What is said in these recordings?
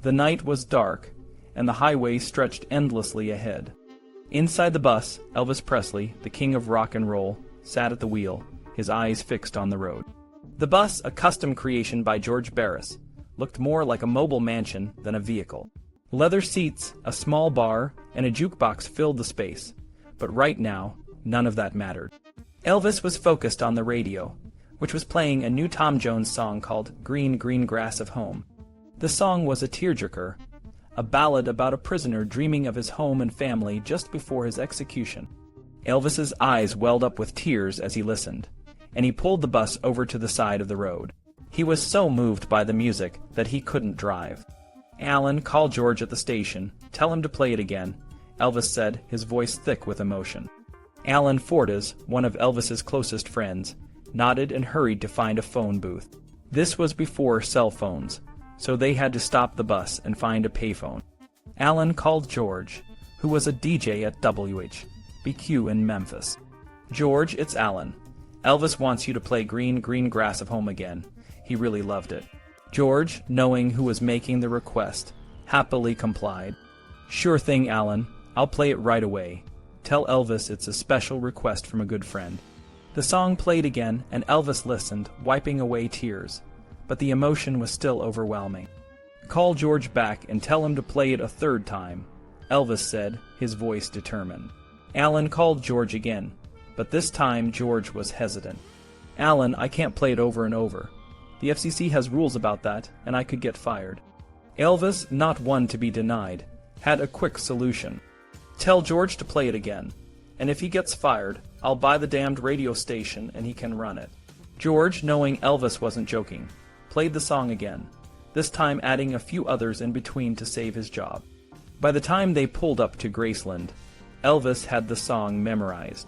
The night was dark, and the highway stretched endlessly ahead. Inside the bus, Elvis Presley, the king of rock and roll, sat at the wheel, his eyes fixed on the road. The bus, a custom creation by George Barris, looked more like a mobile mansion than a vehicle. Leather seats, a small bar, and a jukebox filled the space, but right now, none of that mattered. Elvis was focused on the radio, which was playing a new Tom Jones song called Green, Green Grass of Home. The song was a tearjerker, a ballad about a prisoner dreaming of his home and family just before his execution. Elvis's eyes welled up with tears as he listened, and he pulled the bus over to the side of the road. He was so moved by the music that he couldn't drive. "Alan, call George at the station. Tell him to play it again," Elvis said, his voice thick with emotion. Alan Fortas, one of Elvis's closest friends, nodded and hurried to find a phone booth. This was before cell phones, so they had to stop the bus and find a payphone. Alan called George, who was a DJ at WHBQ in Memphis. "George, it's Alan. Elvis wants you to play Green, Green Grass of Home again. He really loved it." George, knowing who was making the request, happily complied. "Sure thing, Alan. I'll play it right away. Tell Elvis it's a special request from a good friend." The song played again, and Elvis listened, wiping away tears, but the emotion was still overwhelming. "Call George back and tell him to play it a third time," Elvis said, his voice determined. Alan called George again, but this time George was hesitant. "Alan, I can't play it over and over. The FCC has rules about that, and I could get fired." Elvis, not one to be denied, had a quick solution. "Tell George to play it again, and if he gets fired, I'll buy the damned radio station and he can run it." George, knowing Elvis wasn't joking, played the song again, this time adding a few others in between to save his job. By the time they pulled up to Graceland, Elvis had the song memorized.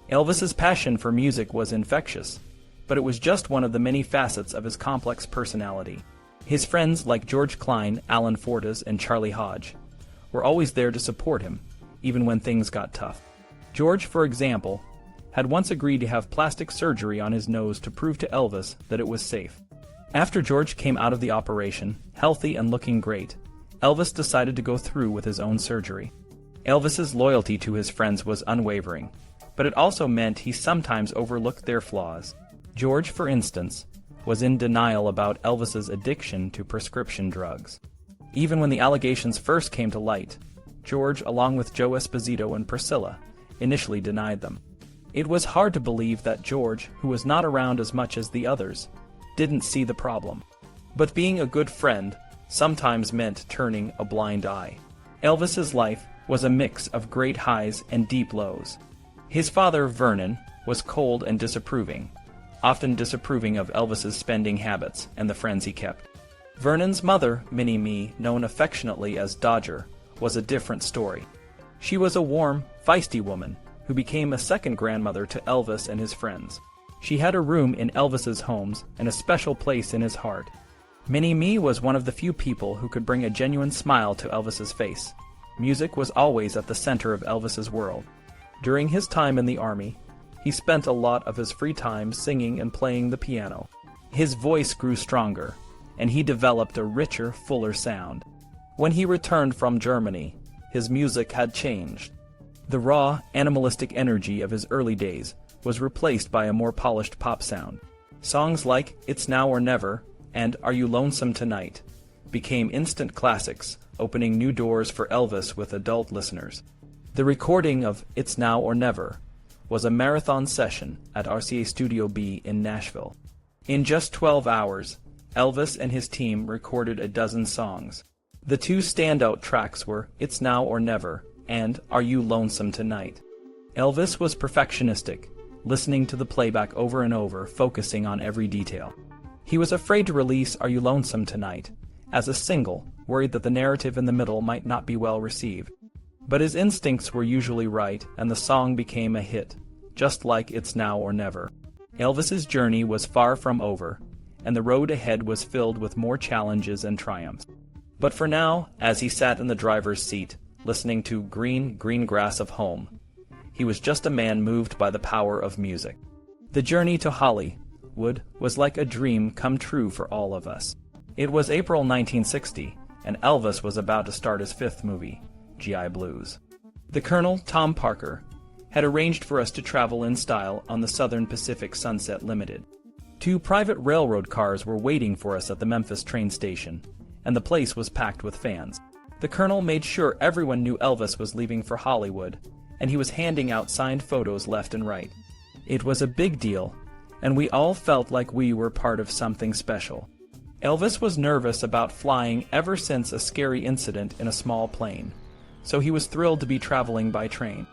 Elvis's passion for music was infectious, but it was just one of the many facets of his complex personality. His friends like George Klein, Alan Fortas, and Charlie Hodge were always there to support him, even when things got tough. George, for example, had once agreed to have plastic surgery on his nose to prove to Elvis that it was safe. After George came out of the operation, healthy and looking great, Elvis decided to go through with his own surgery. Elvis's loyalty to his friends was unwavering, but it also meant he sometimes overlooked their flaws. George, for instance, was in denial about Elvis's addiction to prescription drugs. Even when the allegations first came to light, George, along with Joe Esposito and Priscilla, initially denied them. It was hard to believe that George, who was not around as much as the others, didn't see the problem. But being a good friend sometimes meant turning a blind eye. Elvis's life was a mix of great highs and deep lows. His father, Vernon, was cold and disapproving, often disapproving of Elvis's spending habits and the friends he kept. Vernon's mother, Minnie Mee, known affectionately as Dodger, was a different story. She was a warm, feisty woman who became a second grandmother to Elvis and his friends. She had a room in Elvis's homes and a special place in his heart. Minnie Mee was one of the few people who could bring a genuine smile to Elvis's face. Music was always at the center of Elvis's world. During his time in the Army, he spent a lot of his free time singing and playing the piano. His voice grew stronger, and he developed a richer, fuller sound. When he returned from Germany, his music had changed. The raw, animalistic energy of his early days was replaced by a more polished pop sound. Songs like It's Now or Never and Are You Lonesome Tonight became instant classics, opening new doors for Elvis with adult listeners. The recording of It's Now or Never was a marathon session at RCA Studio B in Nashville. In just 12 hours, Elvis and his team recorded a dozen songs. The two standout tracks were It's Now or Never and Are You Lonesome Tonight. Elvis was perfectionistic, listening to the playback over and over, focusing on every detail. He was afraid to release Are You Lonesome Tonight as a single, worried that the narrative in the middle might not be well received. But his instincts were usually right, and the song became a hit, just like It's Now or Never. Elvis's journey was far from over, and the road ahead was filled with more challenges and triumphs. But for now, as he sat in the driver's seat, listening to Green, Green Grass of Home, he was just a man moved by the power of music. The journey to Hollywood was like a dream come true for all of us. It was April 1960, and Elvis was about to start his 5th movie, G.I. Blues. The Colonel, Tom Parker, had arranged for us to travel in style on the Southern Pacific Sunset Limited. 2 private railroad cars were waiting for us at the Memphis train station, and the place was packed with fans. The Colonel made sure everyone knew Elvis was leaving for Hollywood, and he was handing out signed photos left and right. It was a big deal, and we all felt like we were part of something special. Elvis was nervous about flying ever since a scary incident in a small plane, so he was thrilled to be traveling by train.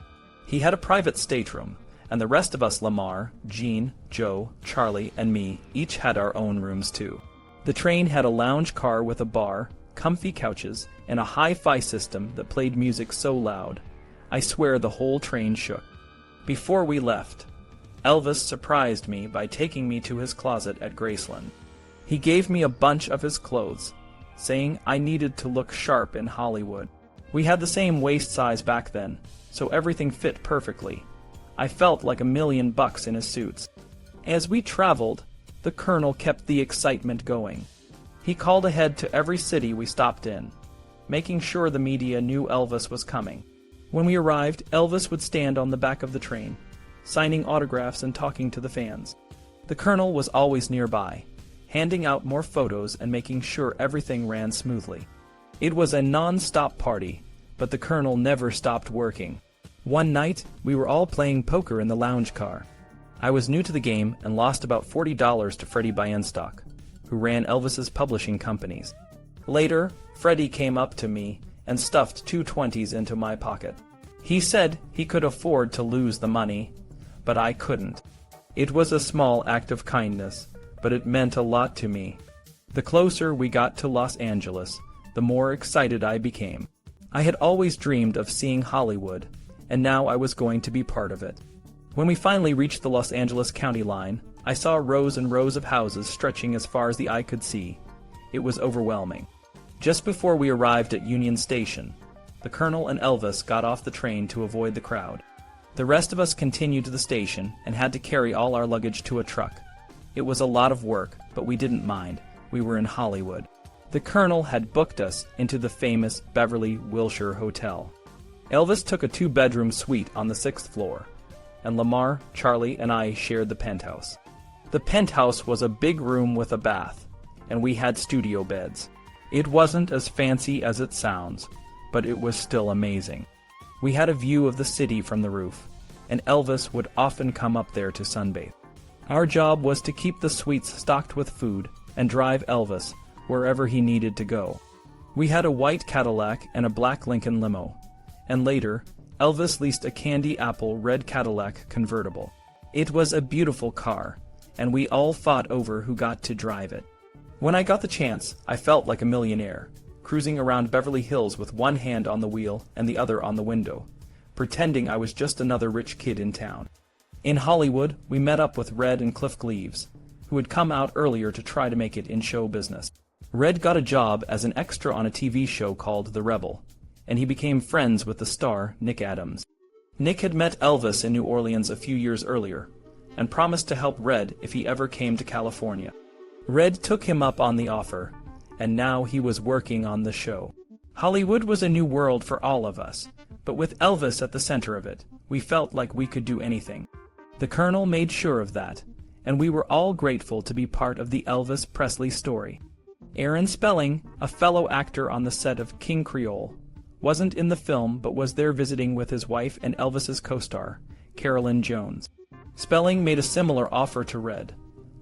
He had a private stateroom, and the rest of us, Lamar, Gene, Joe, Charlie, and me, each had our own rooms too. The train had a lounge car with a bar, comfy couches, and a hi-fi system that played music so loud, I swear the whole train shook. Before we left, Elvis surprised me by taking me to his closet at Graceland. He gave me a bunch of his clothes, saying I needed to look sharp in Hollywood. We had the same waist size back then, so everything fit perfectly. I felt like $1,000,000 in his suits. As we traveled, the Colonel kept the excitement going. He called ahead to every city we stopped in, making sure the media knew Elvis was coming. When we arrived, Elvis would stand on the back of the train, signing autographs and talking to the fans. The Colonel was always nearby, handing out more photos and making sure everything ran smoothly. It was a non-stop party, but the Colonel never stopped working. One night, we were all playing poker in the lounge car. I was new to the game and lost about $40 to Freddie Bienstock, who ran Elvis's publishing companies. Later, Freddie came up to me and stuffed 2 20s into my pocket. He said he could afford to lose the money, but I couldn't. It was a small act of kindness, but it meant a lot to me. The closer we got to Los Angeles, the more excited I became. I had always dreamed of seeing Hollywood, and now I was going to be part of it. When we finally reached the Los Angeles county line, I saw rows and rows of houses stretching as far as the eye could see. It was overwhelming. Just before we arrived at Union Station, the Colonel and Elvis got off the train to avoid the crowd. The rest of us continued to the station and had to carry all our luggage to a truck. It was a lot of work, but we didn't mind. We were in Hollywood. The Colonel had booked us into the famous Beverly Wilshire Hotel. Elvis took a 2-bedroom suite on the 6th floor, and Lamar, Charlie, and I shared the penthouse. The penthouse was a big room with a bath, and we had studio beds. It wasn't as fancy as it sounds, but it was still amazing. We had a view of the city from the roof, and Elvis would often come up there to sunbathe. Our job was to keep the suites stocked with food and drive Elvis wherever he needed to go. We had a white Cadillac and a black Lincoln limo, and later, Elvis leased a candy apple red Cadillac convertible. It was a beautiful car, and we all fought over who got to drive it. When I got the chance, I felt like a millionaire, cruising around Beverly Hills with one hand on the wheel and the other on the window, pretending I was just another rich kid in town. In Hollywood, we met up with Red and Cliff Gleaves, who had come out earlier to try to make it in show business. Red got a job as an extra on a TV show called The Rebel, and he became friends with the star Nick Adams. Nick had met Elvis in New Orleans a few years earlier, and promised to help Red if he ever came to California. Red took him up on the offer, and now he was working on the show. Hollywood was a new world for all of us, but with Elvis at the center of it, we felt like we could do anything. The Colonel made sure of that, and we were all grateful to be part of the Elvis Presley story. Aaron Spelling, a fellow actor on the set of King Creole, wasn't in the film but was there visiting with his wife and Elvis's co-star, Carolyn Jones. Spelling made a similar offer to Red,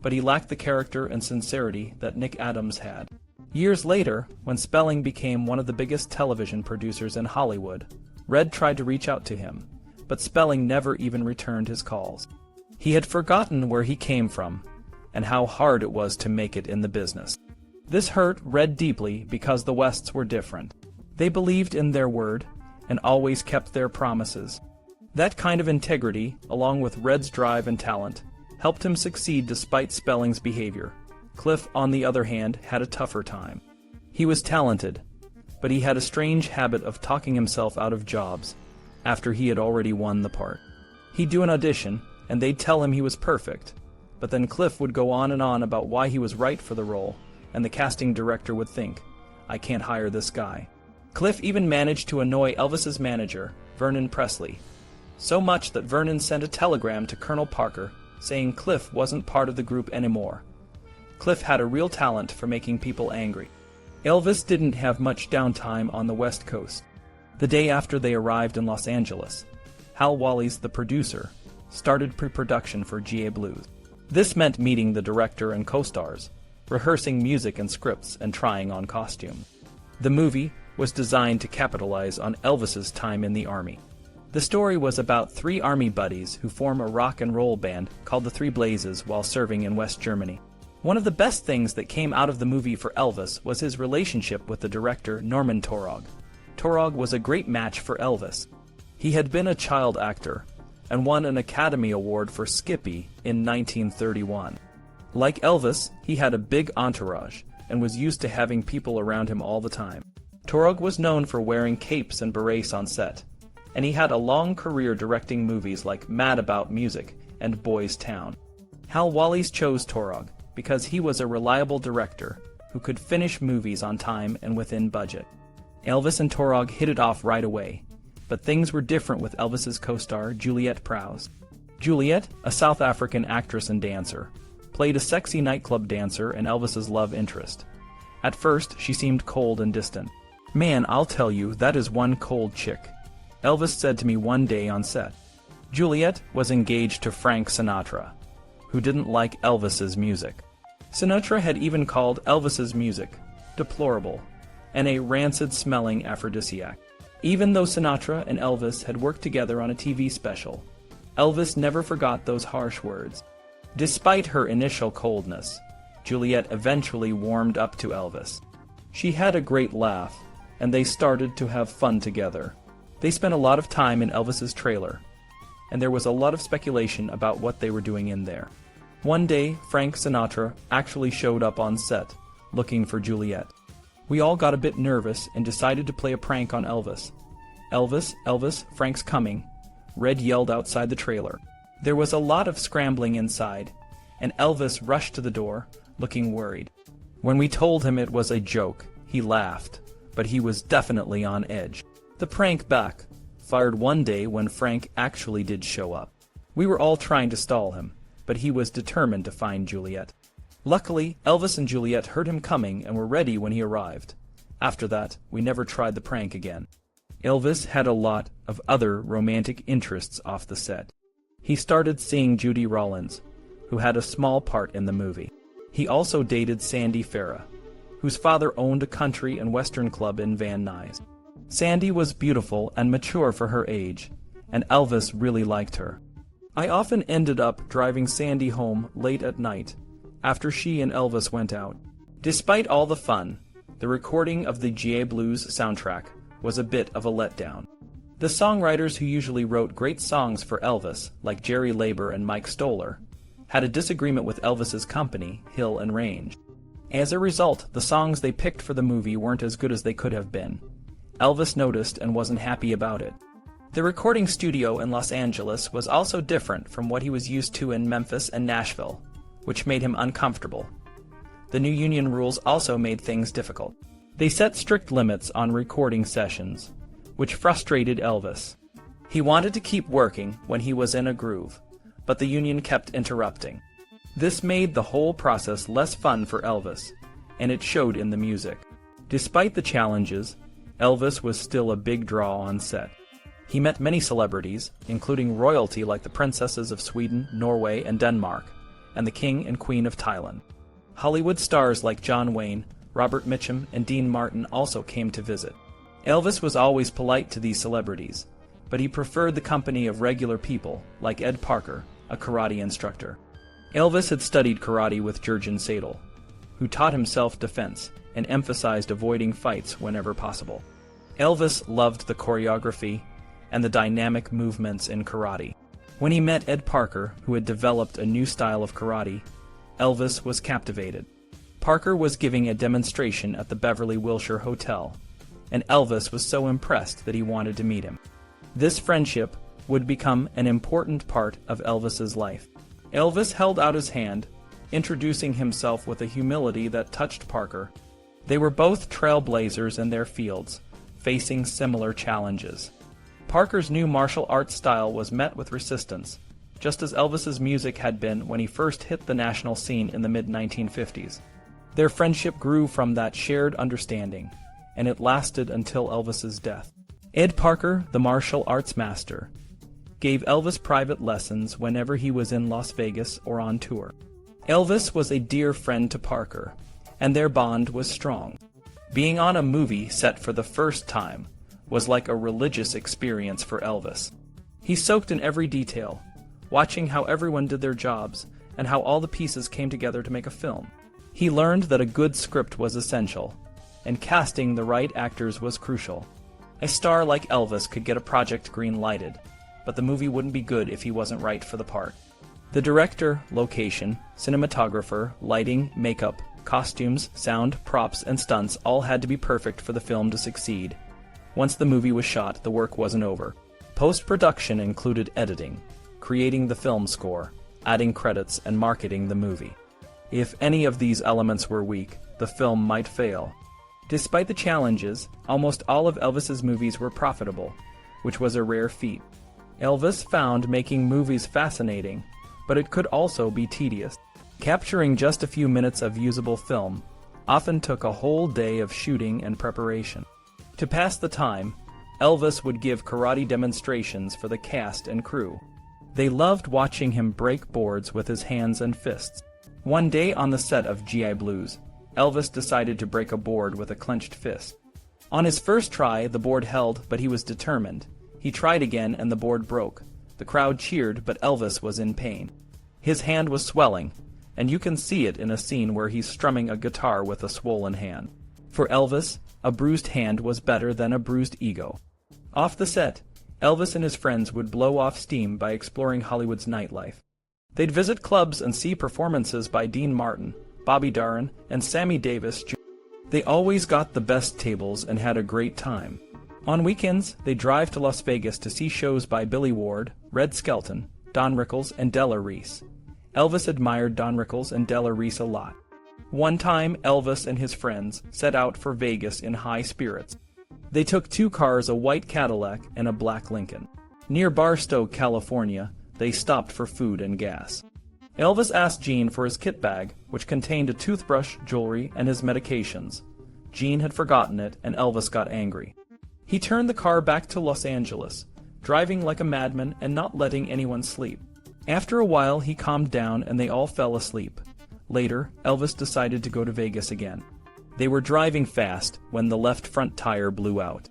but he lacked the character and sincerity that Nick Adams had. Years later, when Spelling became one of the biggest television producers in Hollywood, Red tried to reach out to him, but Spelling never even returned his calls. He had forgotten where he came from, and how hard it was to make it in the business. This hurt Red deeply because the Wests were different. They believed in their word, and always kept their promises. That kind of integrity, along with Red's drive and talent, helped him succeed despite Spelling's behavior. Cliff, on the other hand, had a tougher time. He was talented, but he had a strange habit of talking himself out of jobs after he had already won the part. He'd do an audition, and they'd tell him he was perfect, but then Cliff would go on and on about why he was right for the role, and the casting director would think, I can't hire this guy." Cliff even managed to annoy Elvis's manager, Vernon Presley, so much that Vernon sent a telegram to Colonel Parker saying Cliff wasn't part of the group anymore. Cliff had a real talent for making people angry. Elvis didn't have much downtime on the West Coast. The day after they arrived in Los Angeles, Hal Wallis, the producer, started pre-production for GA Blues. This meant meeting the director and co-stars, rehearsing music and scripts, and trying on costumes. The movie was designed to capitalize on Elvis's time in the Army. The story was about three Army buddies who form a rock and roll band called the Three Blazes while serving in West Germany. One of the best things that came out of the movie for Elvis was his relationship with the director Norman Taurog. Taurog was a great match for Elvis. He had been a child actor and won an Academy Award for Skippy in 1931. Like Elvis, he had a big entourage and was used to having people around him all the time. Taurog was known for wearing capes and berets on set, and he had a long career directing movies like Mad About Music and Boys Town. Hal Wallis chose Taurog because he was a reliable director who could finish movies on time and within budget. Elvis and Taurog hit it off right away, but things were different with Elvis's co-star Juliette Prowse. Juliette, a South African actress and dancer, played a sexy nightclub dancer and Elvis's love interest. At first, she seemed cold and distant. "Man, I'll tell you, that is one cold chick," Elvis said to me one day on set. Juliette was engaged to Frank Sinatra, who didn't like Elvis's music. Sinatra had even called Elvis's music deplorable and a rancid-smelling aphrodisiac. Even though Sinatra and Elvis had worked together on a TV special, Elvis never forgot those harsh words. Despite her initial coldness, Juliette eventually warmed up to Elvis. She had a great laugh, and they started to have fun together. They spent a lot of time in Elvis's trailer, and there was a lot of speculation about what they were doing in there. One day, Frank Sinatra actually showed up on set, looking for Juliette. We all got a bit nervous and decided to play a prank on Elvis. "Elvis, Elvis, Frank's coming," Red yelled outside the trailer. There was a lot of scrambling inside, and Elvis rushed to the door, looking worried. When we told him it was a joke, he laughed, but he was definitely on edge. The prank backfired one day when Frank actually did show up. We were all trying to stall him, but he was determined to find Juliette. Luckily, Elvis and Juliette heard him coming and were ready when he arrived. After that, we never tried the prank again. Elvis had a lot of other romantic interests off the set. He started seeing Judy Rawlins, who had a small part in the movie. He also dated Sandy Ferra, whose father owned a country and western club in Van Nuys. Sandy was beautiful and mature for her age, and Elvis really liked her. I often ended up driving Sandy home late at night, after she and Elvis went out. Despite all the fun, the recording of the GA Blues soundtrack was a bit of a letdown. The songwriters who usually wrote great songs for Elvis, like Jerry Leiber and Mike Stoller, had a disagreement with Elvis's company, Hill and Range. As a result, the songs they picked for the movie weren't as good as they could have been. Elvis noticed and wasn't happy about it. The recording studio in Los Angeles was also different from what he was used to in Memphis and Nashville, which made him uncomfortable. The new union rules also made things difficult. They set strict limits on recording sessions, which frustrated Elvis. He wanted to keep working when he was in a groove, but the union kept interrupting. This made the whole process less fun for Elvis, and it showed in the music. Despite the challenges, Elvis was still a big draw on set. He met many celebrities, including royalty like the princesses of Sweden, Norway, and Denmark, and the King and Queen of Thailand. Hollywood stars like John Wayne, Robert Mitchum, and Dean Martin also came to visit. Elvis was always polite to these celebrities, but he preferred the company of regular people like Ed Parker, a karate instructor. Elvis had studied karate with Jurgen Sadel, who taught him self-defense and emphasized avoiding fights whenever possible. Elvis loved the choreography and the dynamic movements in karate. When he met Ed Parker, who had developed a new style of karate, Elvis was captivated. Parker was giving a demonstration at the Beverly Wilshire Hotel, and Elvis was so impressed that he wanted to meet him. This friendship would become an important part of Elvis's life. Elvis held out his hand, introducing himself with a humility that touched Parker. They were both trailblazers in their fields, facing similar challenges. Parker's new martial arts style was met with resistance, just as Elvis's music had been when he first hit the national scene in the mid-1950s. Their friendship grew from that shared understanding, and it lasted until Elvis's death. Ed Parker, the martial arts master, gave Elvis private lessons whenever he was in Las Vegas or on tour. Elvis was a dear friend to Parker, and their bond was strong. Being on a movie set for the first time was like a religious experience for Elvis. He soaked in every detail, watching how everyone did their jobs and how all the pieces came together to make a film. He learned that a good script was essential, and casting the right actors was crucial. A star like Elvis could get a project green-lighted, but the movie wouldn't be good if he wasn't right for the part. The director, location, cinematographer, lighting, makeup, costumes, sound, props, and stunts all had to be perfect for the film to succeed. Once the movie was shot, the work wasn't over. Post-production included editing, creating the film score, adding credits, and marketing the movie. If any of these elements were weak, the film might fail. Despite the challenges, almost all of Elvis's movies were profitable, which was a rare feat. Elvis found making movies fascinating, but it could also be tedious. Capturing just a few minutes of usable film often took a whole day of shooting and preparation. To pass the time, Elvis would give karate demonstrations for the cast and crew. They loved watching him break boards with his hands and fists. One day on the set of GI Blues, Elvis decided to break a board with a clenched fist. On his first try, the board held, but he was determined. He tried again and the board broke. The crowd cheered, but Elvis was in pain. His hand was swelling, and you can see it in a scene where he's strumming a guitar with a swollen hand. For Elvis, a bruised hand was better than a bruised ego. Off the set, Elvis and his friends would blow off steam by exploring Hollywood's nightlife. They'd visit clubs and see performances by Dean Martin, Bobby Darin, and Sammy Davis Jr. They always got the best tables and had a great time. On weekends, they'd drive to Las Vegas to see shows by Billy Ward, Red Skelton, Don Rickles, and Della Reese. Elvis admired Don Rickles and Della Reese a lot. One time, Elvis and his friends set out for Vegas in high spirits. They took two cars, a white Cadillac and a black Lincoln. Near Barstow, California, they stopped for food and gas. Elvis asked Gene for his kit bag, which contained a toothbrush, jewelry, and his medications. Gene had forgotten it, and Elvis got angry. He turned the car back to Los Angeles, driving like a madman and not letting anyone sleep. After a while, he calmed down and they all fell asleep. Later, Elvis decided to go to Vegas again. They were driving fast when the left front tire blew out.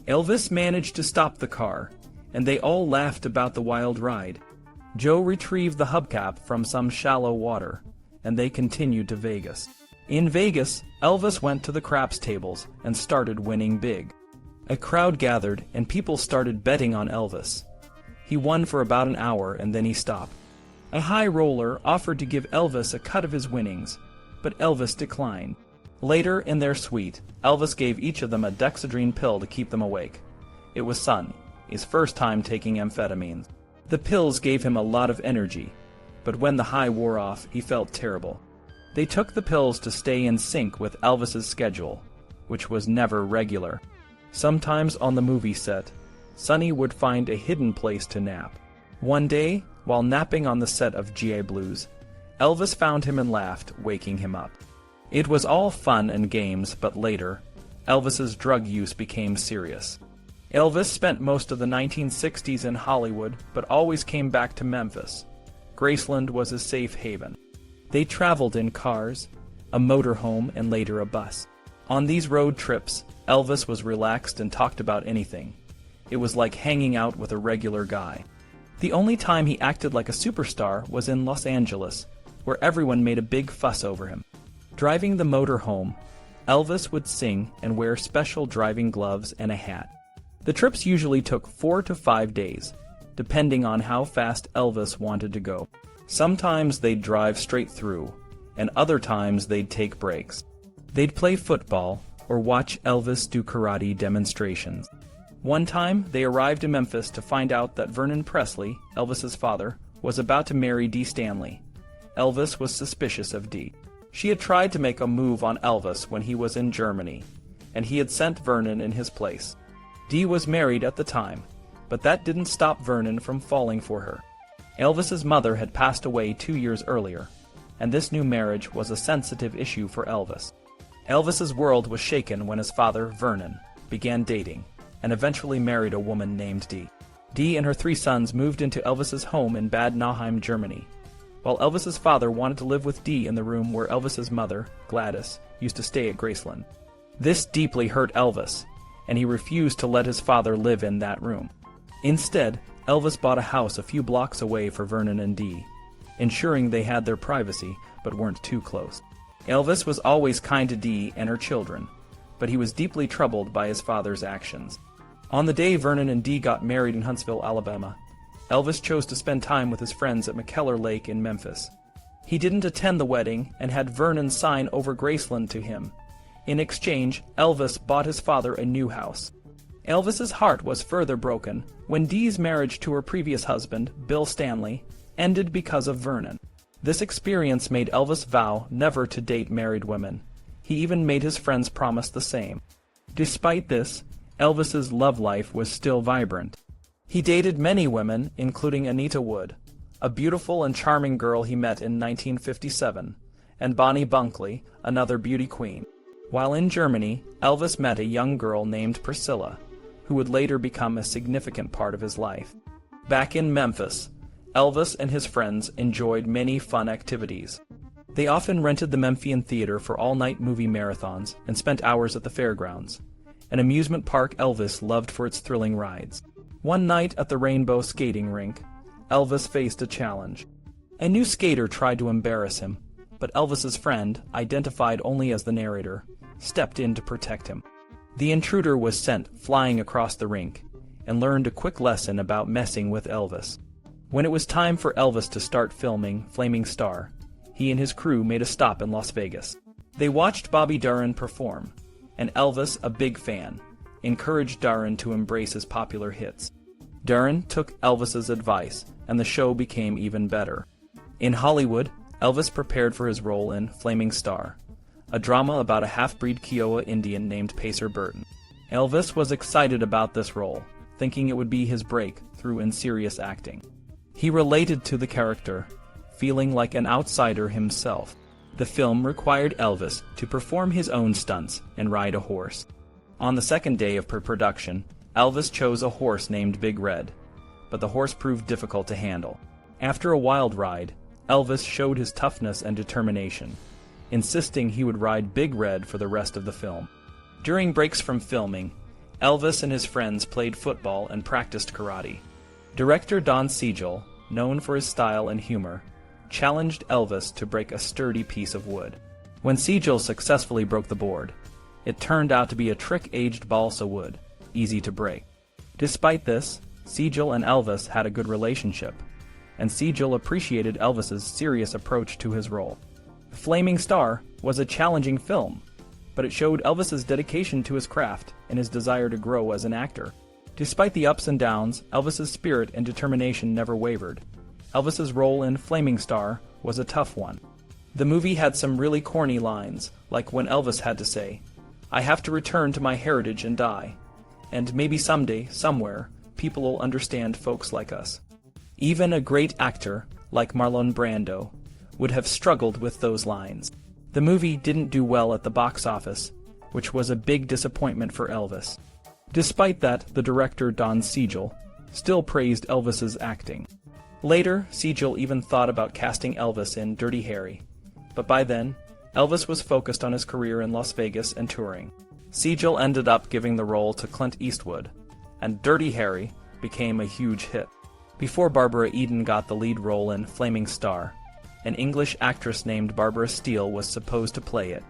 Elvis managed to stop the car, and they all laughed about the wild ride. Joe retrieved the hubcap from some shallow water, and they continued to Vegas. In Vegas, Elvis went to the craps tables and started winning big. A crowd gathered, and people started betting on Elvis. He won for about an hour, and then he stopped. A high roller offered to give Elvis a cut of his winnings, but Elvis declined. Later, in their suite, Elvis gave each of them a dexedrine pill to keep them awake. It was Sonny, his first time taking amphetamines. The pills gave him a lot of energy, but when the high wore off, he felt terrible. They took the pills to stay in sync with Elvis's schedule, which was never regular. Sometimes on the movie set, Sonny would find a hidden place to nap. One day, while napping on the set of GI Blues, Elvis found him and laughed, waking him up. It was all fun and games, but later, Elvis's drug use became serious. Elvis spent most of the 1960s in Hollywood, but always came back to Memphis. Graceland was his safe haven. They traveled in cars, a motorhome, and later a bus. On these road trips, Elvis was relaxed and talked about anything. It was like hanging out with a regular guy. The only time he acted like a superstar was in Los Angeles, where everyone made a big fuss over him. Driving the motor home, Elvis would sing and wear special driving gloves and a hat. The trips usually took 4 to 5 days, depending on how fast Elvis wanted to go. Sometimes they'd drive straight through, and other times they'd take breaks. They'd play football or watch Elvis do karate demonstrations. One time, they arrived in Memphis to find out that Vernon Presley, Elvis's father, was about to marry Dee Stanley. Elvis was suspicious of Dee. She had tried to make a move on Elvis when he was in Germany, and he had sent Vernon in his place. Dee was married at the time, but that didn't stop Vernon from falling for her. Elvis's mother had passed away 2 years earlier, and this new marriage was a sensitive issue for Elvis. Elvis's world was shaken when his father, Vernon, began dating, and eventually married a woman named Dee. Dee and her 3 sons moved into Elvis's home in Bad Nauheim, Germany, while Elvis's father wanted to live with Dee in the room where Elvis's mother, Gladys, used to stay at Graceland. This deeply hurt Elvis, and he refused to let his father live in that room. Instead, Elvis bought a house a few blocks away for Vernon and Dee, ensuring they had their privacy but weren't too close. Elvis was always kind to Dee and her children, but he was deeply troubled by his father's actions. On the day Vernon and Dee got married in Huntsville, Alabama, Elvis chose to spend time with his friends at McKellar Lake in Memphis. He didn't attend the wedding and had Vernon sign over Graceland to him. In exchange, Elvis bought his father a new house. Elvis's heart was further broken when Dee's marriage to her previous husband, Bill Stanley, ended because of Vernon. This experience made Elvis vow never to date married women. He even made his friends promise the same. Despite this, Elvis's love life was still vibrant. He dated many women, including Anita Wood, a beautiful and charming girl he met in 1957, and Bonnie Bunkley, another beauty queen. While in Germany, Elvis met a young girl named Priscilla, who would later become a significant part of his life. Back in Memphis, Elvis and his friends enjoyed many fun activities. They often rented the Memphian Theater for all-night movie marathons and spent hours at the fairgrounds, an amusement park Elvis loved for its thrilling rides. One night at the Rainbow Skating Rink, Elvis faced a challenge. A new skater tried to embarrass him, but Elvis's friend, identified only as the narrator, stepped in to protect him. The intruder was sent flying across the rink and learned a quick lesson about messing with Elvis. When it was time for Elvis to start filming Flaming Star, he and his crew made a stop in Las Vegas. They watched Bobby Darin perform, and Elvis, a big fan, encouraged Darin to embrace his popular hits. Darin took Elvis's advice, and the show became even better. In Hollywood, Elvis prepared for his role in Flaming Star, a drama about a half-breed Kiowa Indian named Pacer Burton. Elvis was excited about this role, thinking it would be his breakthrough in serious acting. He related to the character, feeling like an outsider himself. The film required Elvis to perform his own stunts and ride a horse. On the second day of production, Elvis chose a horse named Big Red, but the horse proved difficult to handle. After a wild ride, Elvis showed his toughness and determination, insisting he would ride Big Red for the rest of the film. During breaks from filming, Elvis and his friends played football and practiced karate. Director Don Siegel, known for his style and humor, challenged Elvis to break a sturdy piece of wood. When Siegel successfully broke the board, it turned out to be a trick-aged balsa wood, easy to break. Despite this, Siegel and Elvis had a good relationship, and Siegel appreciated Elvis's serious approach to his role. Flaming Star was a challenging film, but it showed Elvis's dedication to his craft and his desire to grow as an actor. Despite the ups and downs, Elvis's spirit and determination never wavered. Elvis's role in Flaming Star was a tough one. The movie had some really corny lines, like when Elvis had to say, "I have to return to my heritage and die, and maybe someday, somewhere, people will understand folks like us." Even a great actor, like Marlon Brando, would have struggled with those lines. The movie didn't do well at the box office, which was a big disappointment for Elvis. Despite that, the director Don Siegel still praised Elvis's acting. Later, Siegel even thought about casting Elvis in Dirty Harry, but by then, Elvis was focused on his career in Las Vegas and touring. Siegel ended up giving the role to Clint Eastwood, and Dirty Harry became a huge hit. Before Barbara Eden got the lead role in Flaming Star, an English actress named Barbara Steele was supposed to play it,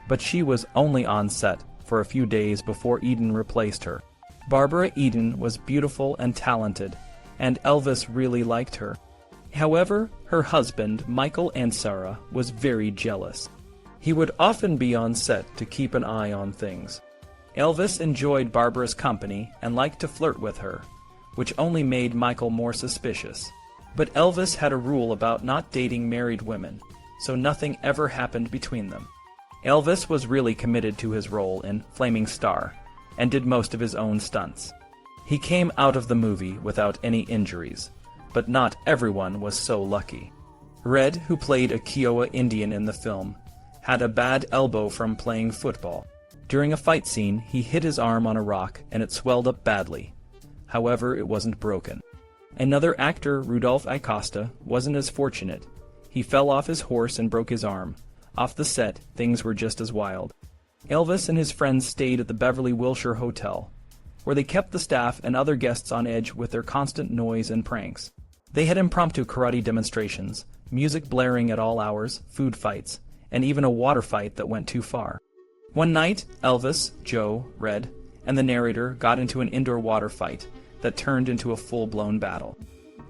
but she was only on set for a few days before Eden replaced her. Barbara Eden was beautiful and talented, and Elvis really liked her. However, her husband, Michael Ansara, was very jealous. He would often be on set to keep an eye on things. Elvis enjoyed Barbara's company and liked to flirt with her, which only made Michael more suspicious. But Elvis had a rule about not dating married women. so nothing ever happened between them. Elvis was really committed to his role in Flaming Star, and did most of his own stunts. He came out of the movie without any injuries, but not everyone was so lucky. Red, who played a Kiowa Indian in the film, had a bad elbow from playing football. During a fight scene, he hit his arm on a rock and it swelled up badly. However, it wasn't broken. Another actor, Rudolph Acosta, wasn't as fortunate. He fell off his horse and broke his arm. Off the set, things were just as wild. Elvis and his friends stayed at the Beverly Wilshire Hotel, where they kept the staff and other guests on edge with their constant noise and pranks. They had impromptu karate demonstrations, music blaring at all hours, food fights, and even a water fight that went too far. One night, Elvis, Joe, Red, and the narrator got into an indoor water fight that turned into a full-blown battle.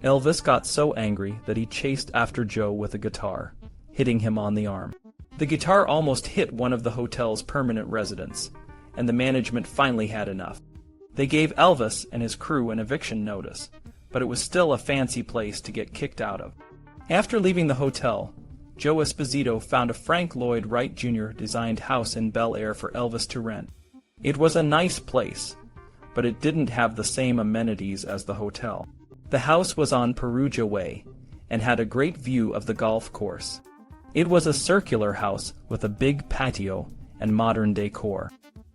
Elvis got so angry that he chased after Joe with a guitar, hitting him on the arm. The guitar almost hit one of the hotel's permanent residents, and the management finally had enough. They gave Elvis and his crew an eviction notice, but it was still a fancy place to get kicked out of. After leaving the hotel, Joe Esposito found a Frank Lloyd Wright Jr. designed house in Bel Air for Elvis to rent. It was a nice place, but it didn't have the same amenities as the hotel. The house was on Perugia Way, and had a great view of the golf course. It was a circular house with a big patio and modern decor.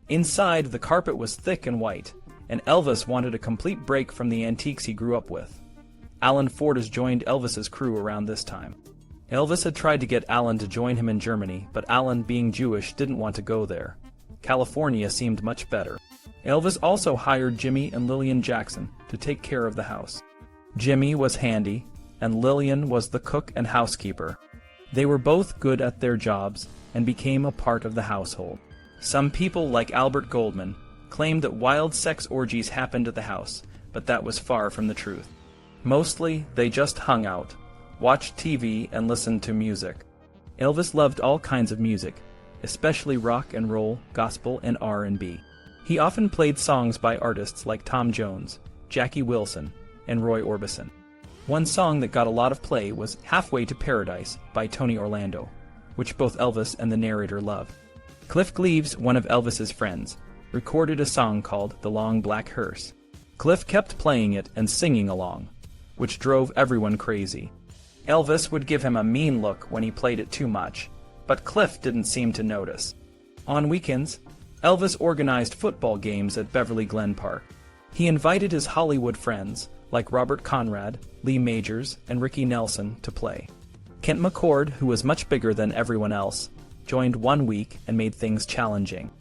Inside, the carpet was thick and white, and Elvis wanted a complete break from the antiques he grew up with. Alan Fortas joined Elvis's crew around this time. Elvis had tried to get Alan to join him in Germany, but Alan, being Jewish, didn't want to go there. California seemed much better. Elvis also hired Jimmy and Lillian Jackson to take care of the house. Jimmy was handy, and Lillian was the cook and housekeeper. They were both good at their jobs and became a part of the household. Some people, like Albert Goldman, claimed that wild sex orgies happened at the house, but that was far from the truth. Mostly, they just hung out, watched TV, and listened to music. Elvis loved all kinds of music, especially rock and roll, gospel, and R&B. He often played songs by artists like Tom Jones, Jackie Wilson, and Roy Orbison. One song that got a lot of play was Halfway to Paradise by Tony Orlando, which both Elvis and the narrator loved. Cliff Gleaves, one of Elvis's friends, recorded a song called The Long Black Hearse. Cliff kept playing it and singing along, which drove everyone crazy. Elvis would give him a mean look when he played it too much, but Cliff didn't seem to notice. On weekends, Elvis organized football games at Beverly Glen Park. He invited his Hollywood friends, like Robert Conrad, Lee Majors, and Ricky Nelson, to play. Kent McCord, who was much bigger than everyone else, joined one week and made things challenging.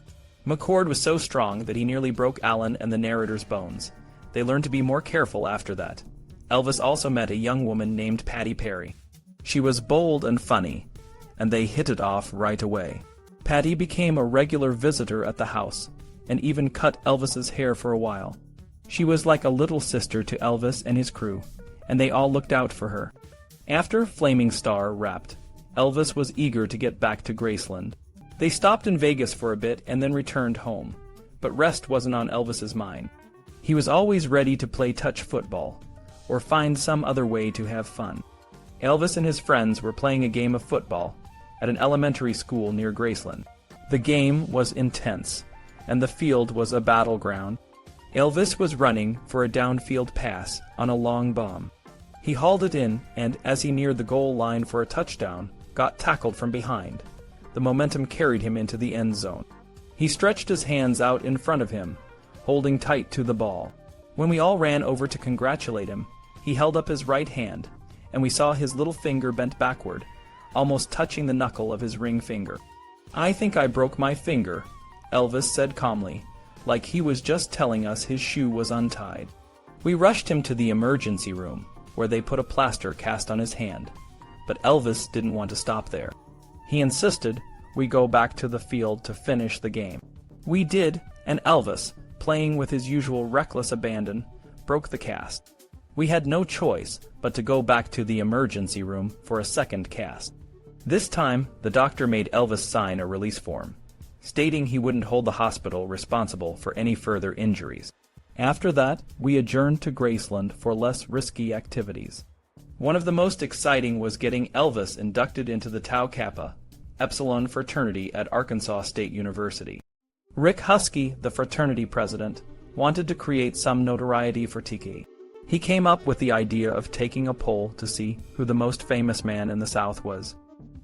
McCord was so strong that he nearly broke Alan and the narrator's bones. They learned to be more careful after that. Elvis also met a young woman named Patty Perry. She was bold and funny, and they hit it off right away. Patty became a regular visitor at the house, and even cut Elvis's hair for a while. She was like a little sister to Elvis and his crew, and they all looked out for her. After Flaming Star wrapped, Elvis was eager to get back to Graceland. They stopped in Vegas for a bit and then returned home, but rest wasn't on Elvis's mind. He was always ready to play touch football, or find some other way to have fun. Elvis and his friends were playing a game of football at an elementary school near Graceland. The game was intense, and the field was a battleground. Elvis was running for a downfield pass on a long bomb. He hauled it in, and as he neared the goal line for a touchdown, got tackled from behind. The momentum carried him into the end zone. He stretched his hands out in front of him, holding tight to the ball. When we all ran over to congratulate him, he held up his right hand, and we saw his little finger bent backward, almost touching the knuckle of his ring finger. "I think I broke my finger," Elvis said calmly, like he was just telling us his shoe was untied. We rushed him to the emergency room, where they put a plaster cast on his hand. But Elvis didn't want to stop there. He insisted we go back to the field to finish the game. We did, and Elvis, playing with his usual reckless abandon, broke the cast. We had no choice but to go back to the emergency room for a second cast. This time, the doctor made Elvis sign a release form, stating he wouldn't hold the hospital responsible for any further injuries. After that, we adjourned to Graceland for less risky activities. One of the most exciting was getting Elvis inducted into the Tau Kappa Epsilon fraternity at Arkansas State University. Rick Husky, the fraternity president, wanted to create some notoriety for TK. He came up with the idea of taking a poll to see who the most famous man in the South was.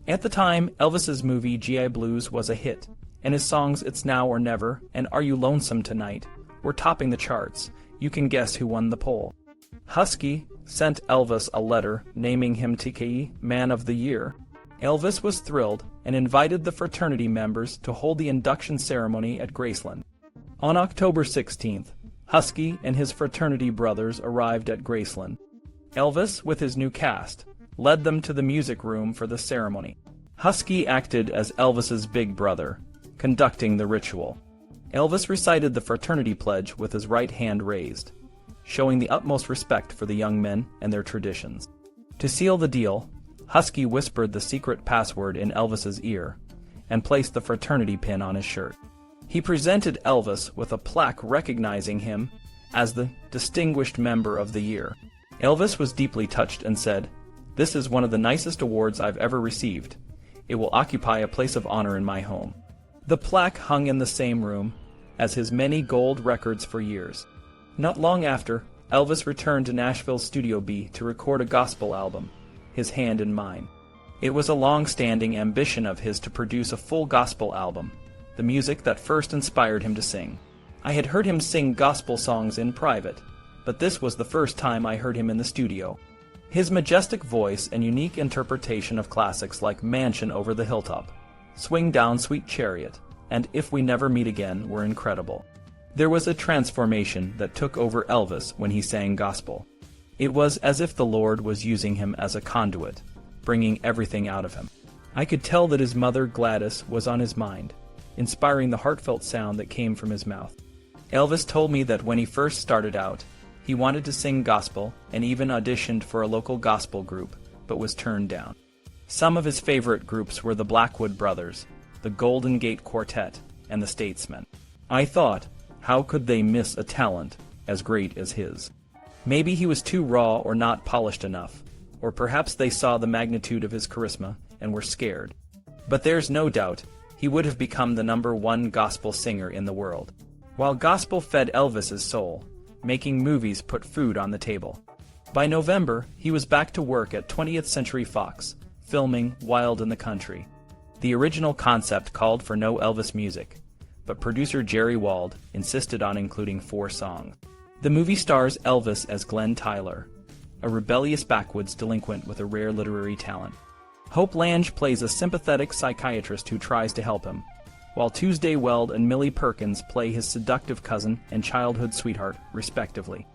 At the time, Elvis's movie GI Blues was a hit, and his songs It's Now or Never and Are You Lonesome Tonight were topping the charts. You can guess who won the poll. Husky sent Elvis a letter naming him TKE Man of the Year. Elvis was thrilled and invited the fraternity members to hold the induction ceremony at Graceland. On October 16th, Husky and his fraternity brothers arrived at Graceland. Elvis, with his new cast, led them to the music room for the ceremony. Husky acted as Elvis's big brother, conducting the ritual. Elvis recited the fraternity pledge with his right hand raised, showing the utmost respect for the young men and their traditions. To seal the deal, Husky whispered the secret password in Elvis's ear and placed the fraternity pin on his shirt. He presented Elvis with a plaque recognizing him as the Distinguished Member of the Year. Elvis was deeply touched and said, "This is one of the nicest awards I've ever received. It will occupy a place of honor in my home." The plaque hung in the same room as his many gold records for years. Not long after, Elvis returned to Nashville's Studio B to record a gospel album, His Hand in Mine. It was a long-standing ambition of his to produce a full gospel album, the music that first inspired him to sing. I had heard him sing gospel songs in private, but this was the first time I heard him in the studio. His majestic voice and unique interpretation of classics like Mansion Over the Hilltop, Swing Down Sweet Chariot, and If We Never Meet Again were incredible. There was a transformation that took over Elvis when he sang gospel. It was as if the Lord was using him as a conduit, bringing everything out of him. I could tell that his mother Gladys was on his mind, inspiring the heartfelt sound that came from his mouth. Elvis told me that when he first started out, he wanted to sing gospel and even auditioned for a local gospel group, but was turned down. Some of his favorite groups were the Blackwood Brothers, the Golden Gate Quartet, and the Statesmen. I thought, how could they miss a talent as great as his? Maybe he was too raw or not polished enough, or perhaps they saw the magnitude of his charisma and were scared. But there's no doubt he would have become the #1 gospel singer in the world. While gospel fed Elvis's soul, making movies put food on the table. By November, he was back to work at 20th Century Fox, filming Wild in the Country. The original concept called for no Elvis music, but producer Jerry Wald insisted on including 4 songs. The movie stars Elvis as Glenn Tyler, a rebellious backwoods delinquent with a rare literary talent. Hope Lange plays a sympathetic psychiatrist who tries to help him, while Tuesday Weld and Millie Perkins play his seductive cousin and childhood sweetheart, respectively.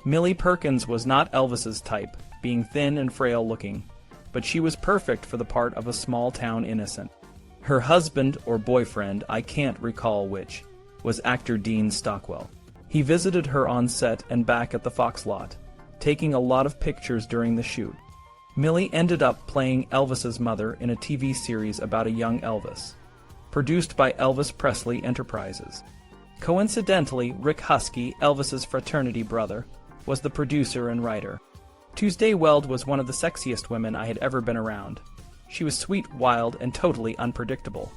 Millie Perkins was not Elvis's type, being thin and frail-looking, but she was perfect for the part of a small-town innocent. Her husband or boyfriend, I can't recall which, was actor Dean Stockwell. He visited her on set and back at the Fox lot, taking a lot of pictures during the shoot. Millie ended up playing Elvis's mother in a TV series about a young Elvis, produced by Elvis Presley Enterprises. Coincidentally, Rick Husky, Elvis's fraternity brother, was the producer and writer. Tuesday Weld was one of the sexiest women I had ever been around. She was sweet, wild, and totally unpredictable.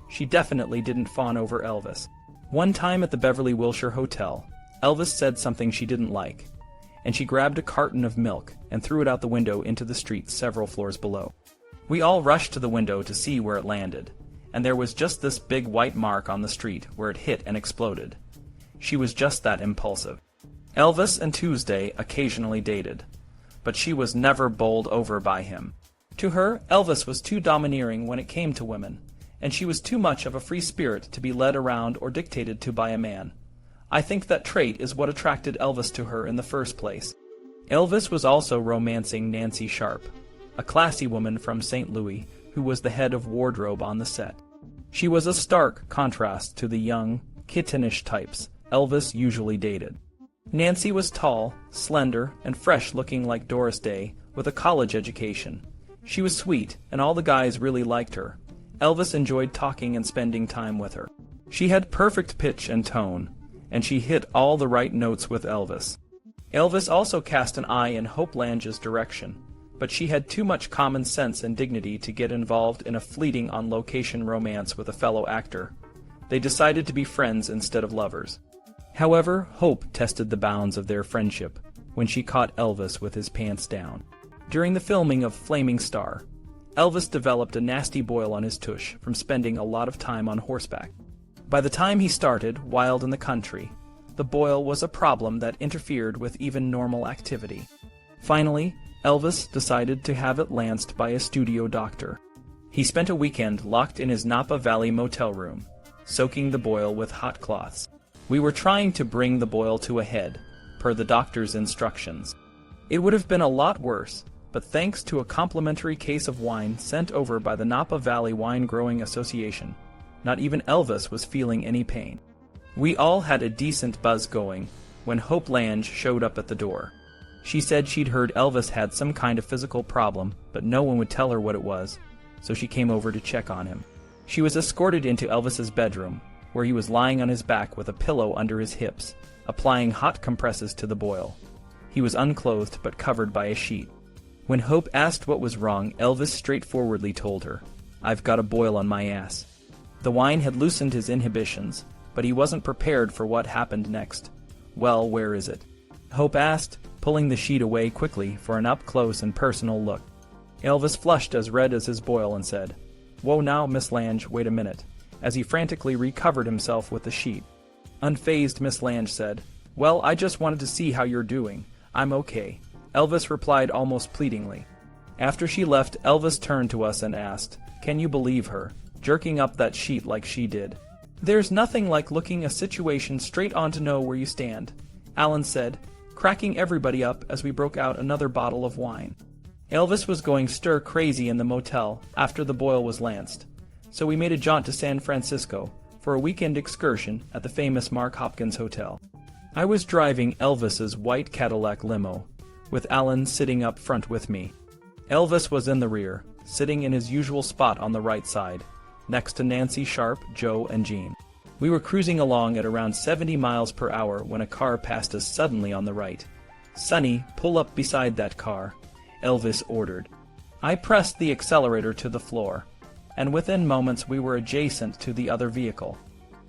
She definitely didn't fawn over Elvis. One time at the Beverly Wilshire Hotel, Elvis said something she didn't like, and she grabbed a carton of milk and threw it out the window into the street several floors below. We all rushed to the window to see where it landed, and there was just this big white mark on the street where it hit and exploded. She was just that impulsive. Elvis and Tuesday occasionally dated, but she was never bowled over by him. To her, Elvis was too domineering when it came to women, and she was too much of a free spirit to be led around or dictated to by a man. I think that trait is what attracted Elvis to her in the first place. Elvis was also romancing Nancy Sharp, a classy woman from St. Louis who was the head of wardrobe on the set. She was a stark contrast to the young, kittenish types Elvis usually dated. Nancy was tall, slender, and fresh, looking like Doris Day, with a college education. She was sweet, and all the guys really liked her. Elvis enjoyed talking and spending time with her. She had perfect pitch and tone, and she hit all the right notes with Elvis. Elvis also cast an eye in Hope Lange's direction, but she had too much common sense and dignity to get involved in a fleeting on-location romance with a fellow actor. They decided to be friends instead of lovers. However, Hope tested the bounds of their friendship when she caught Elvis with his pants down. During the filming of Flaming Star, Elvis developed a nasty boil on his tush from spending a lot of time on horseback. By the time he started Wild in the Country, the boil was a problem that interfered with even normal activity. Finally, Elvis decided to have it lanced by a studio doctor. He spent a weekend locked in his Napa Valley motel room, soaking the boil with hot cloths. We were trying to bring the boil to a head, per the doctor's instructions. It would have been a lot worse, but thanks to a complimentary case of wine sent over by the Napa Valley Wine Growing Association, not even Elvis was feeling any pain. We all had a decent buzz going when Hope Lange showed up at the door. She said she'd heard Elvis had some kind of physical problem, but no one would tell her what it was, so she came over to check on him. She was escorted into Elvis's bedroom, where he was lying on his back with a pillow under his hips, applying hot compresses to the boil. He was unclothed but covered by a sheet. When Hope asked what was wrong, Elvis straightforwardly told her, "I've got a boil on my ass." The wine had loosened his inhibitions, but he wasn't prepared for what happened next. "Well, where is it?" Hope asked, pulling the sheet away quickly for an up-close and personal look. Elvis flushed as red as his boil and said, "Whoa now, Miss Lange, wait a minute," as he frantically recovered himself with the sheet. Unfazed, Miss Lange said, "Well, I just wanted to see how you're doing. I'm okay," Elvis replied almost pleadingly. After she left, Elvis turned to us and asked, "Can you believe her, jerking up that sheet like she did?" "There's nothing like looking a situation straight on to know where you stand," Alan said, cracking everybody up as we broke out another bottle of wine. Elvis was going stir-crazy in the motel after the boil was lanced, so we made a jaunt to San Francisco for a weekend excursion at the famous Mark Hopkins Hotel. I was driving Elvis's white Cadillac limo, with Alan sitting up front with me. Elvis was in the rear, sitting in his usual spot on the right side, next to Nancy, Sharp, Joe, and Jean. We were cruising along at around 70 miles per hour when a car passed us suddenly on the right. "Sonny, pull up beside that car," Elvis ordered. I pressed the accelerator to the floor, and within moments we were adjacent to the other vehicle.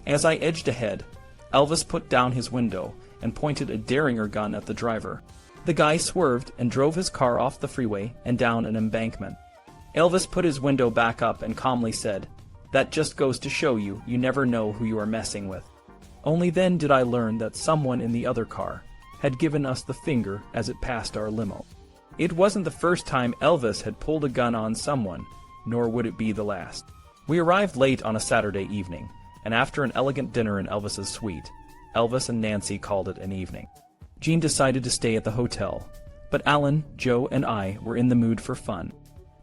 As I edged ahead, Elvis put down his window and pointed a Derringer gun at the driver. The guy swerved and drove his car off the freeway and down an embankment. Elvis put his window back up and calmly said, "That just goes to show you never know who you are messing with." Only then did I learn that someone in the other car had given us the finger as it passed our limo. It wasn't the first time Elvis had pulled a gun on someone, nor would it be the last. We arrived late on a Saturday evening, and after an elegant dinner in Elvis's suite, Elvis and Nancy called it an evening. Jean decided to stay at the hotel, but Alan, Joe, and I were in the mood for fun.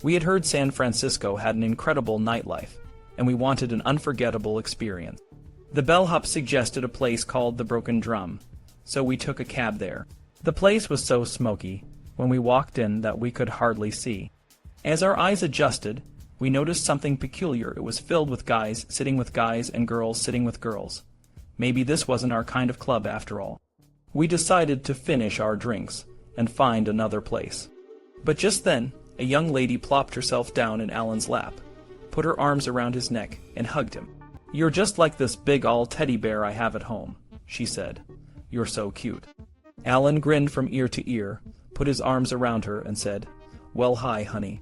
We had heard San Francisco had an incredible nightlife, and we wanted an unforgettable experience. The bellhop suggested a place called the Broken Drum, so we took a cab there. The place was so smoky when we walked in that we could hardly see. As our eyes adjusted, we noticed something peculiar. It was filled with guys sitting with guys and girls sitting with girls. Maybe this wasn't our kind of club after all. We decided to finish our drinks and find another place. But just then, a young lady plopped herself down in Alan's lap, put her arms around his neck, and hugged him. "You're just like this big all teddy bear I have at home," she said. "You're so cute." Alan grinned from ear to ear, put his arms around her, and said, "Well, hi, honey.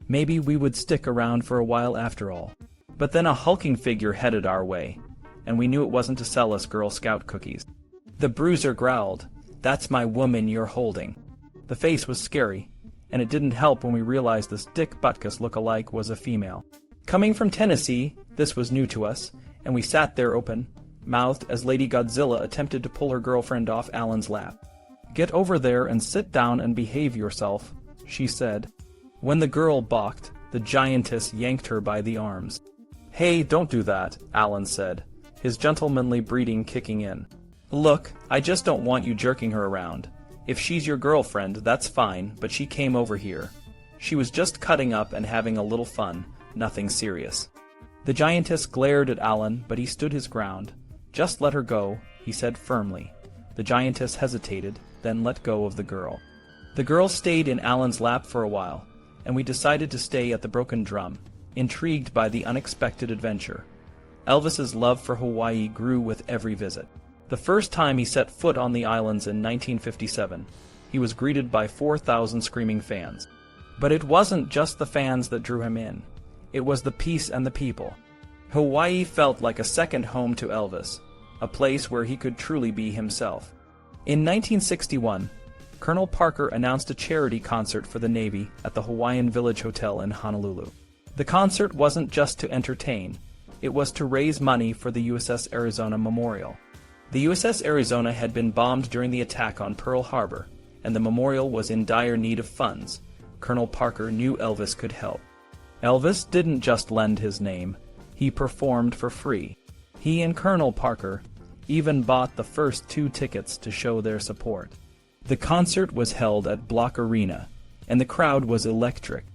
Maybe we would stick around for a while after all." But then a hulking figure headed our way, and we knew it wasn't to sell us Girl Scout cookies. The bruiser growled, "That's my woman you're holding." The face was scary, and it didn't help when we realized this Dick Butkus look-alike was a female. Coming from Tennessee, this was new to us, and we sat there open-mouthed as Lady Godzilla attempted to pull her girlfriend off Alan's lap. "Get over there and sit down and behave yourself," she said. When the girl balked, the giantess yanked her by the arms. "Hey, don't do that," Alan said, his gentlemanly breeding kicking in. "Look, I just don't want you jerking her around. If she's your girlfriend, that's fine, but she came over here. She was just cutting up and having a little fun, nothing serious." The giantess glared at Alan, but he stood his ground. "Just let her go," he said firmly. The giantess hesitated, then let go of the girl. The girls stayed in Alan's lap for a while, and we decided to stay at the Broken Drum, intrigued by the unexpected adventure. Elvis's love for Hawaii grew with every visit. The first time he set foot on the islands in 1957, he was greeted by 4,000 screaming fans. But it wasn't just the fans that drew him in. It was the peace and the people. Hawaii felt like a second home to Elvis, a place where he could truly be himself. In 1961, Colonel Parker announced a charity concert for the Navy at the Hawaiian Village Hotel in Honolulu. The concert wasn't just to entertain, it was to raise money for the USS Arizona Memorial. The USS Arizona had been bombed during the attack on Pearl Harbor, and the memorial was in dire need of funds. Colonel Parker knew Elvis could help. Elvis didn't just lend his name, he performed for free. He and Colonel Parker even bought the first 2 tickets to show their support. The concert was held at Block Arena, and the crowd was electric.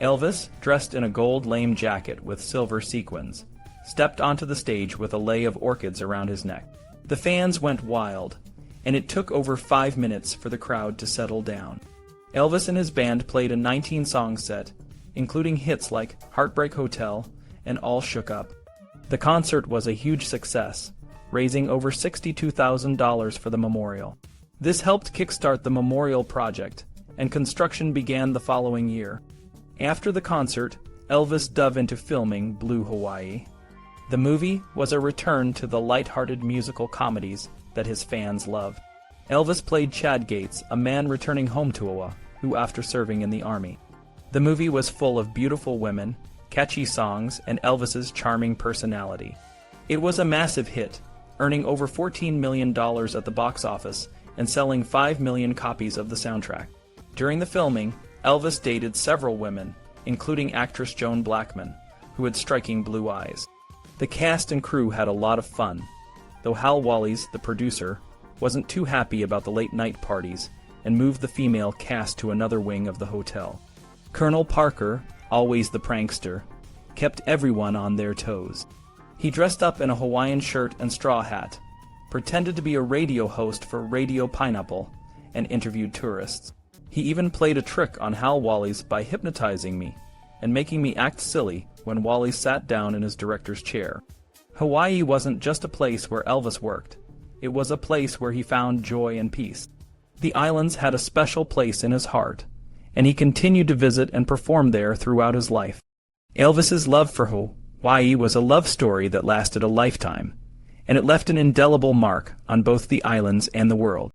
Elvis, dressed in a gold lame jacket with silver sequins, stepped onto the stage with a lei of orchids around his neck. The fans went wild, and it took over 5 minutes for the crowd to settle down. Elvis and his band played a 19-song set, including hits like Heartbreak Hotel and All Shook Up. The concert was a huge success, raising over $62,000 for the memorial. This helped kickstart the memorial project, and construction began the following year. After the concert, Elvis dove into filming Blue Hawaii. The movie was a return to the light-hearted musical comedies that his fans loved. Elvis played Chad Gates, a man returning home to Oahu, who after serving in the Army. The movie was full of beautiful women, catchy songs, and Elvis's charming personality. It was a massive hit, earning over $14 million at the box office and selling 5 million copies of the soundtrack. During the filming, Elvis dated several women, including actress Joan Blackman, who had striking blue eyes. The cast and crew had a lot of fun, though Hal Wallis, the producer, wasn't too happy about the late-night parties and moved the female cast to another wing of the hotel. Colonel Parker, always the prankster, kept everyone on their toes. He dressed up in a Hawaiian shirt and straw hat, pretended to be a radio host for Radio Pineapple, and interviewed tourists. He even played a trick on Hal Wallis by hypnotizing me and making me act silly when Wallis sat down in his director's chair. Hawaii wasn't just a place where Elvis worked. It was a place where he found joy and peace. The islands had a special place in his heart, and he continued to visit and perform there throughout his life. Elvis's love for Hawaii was a love story that lasted a lifetime, and it left an indelible mark on both the islands and the world.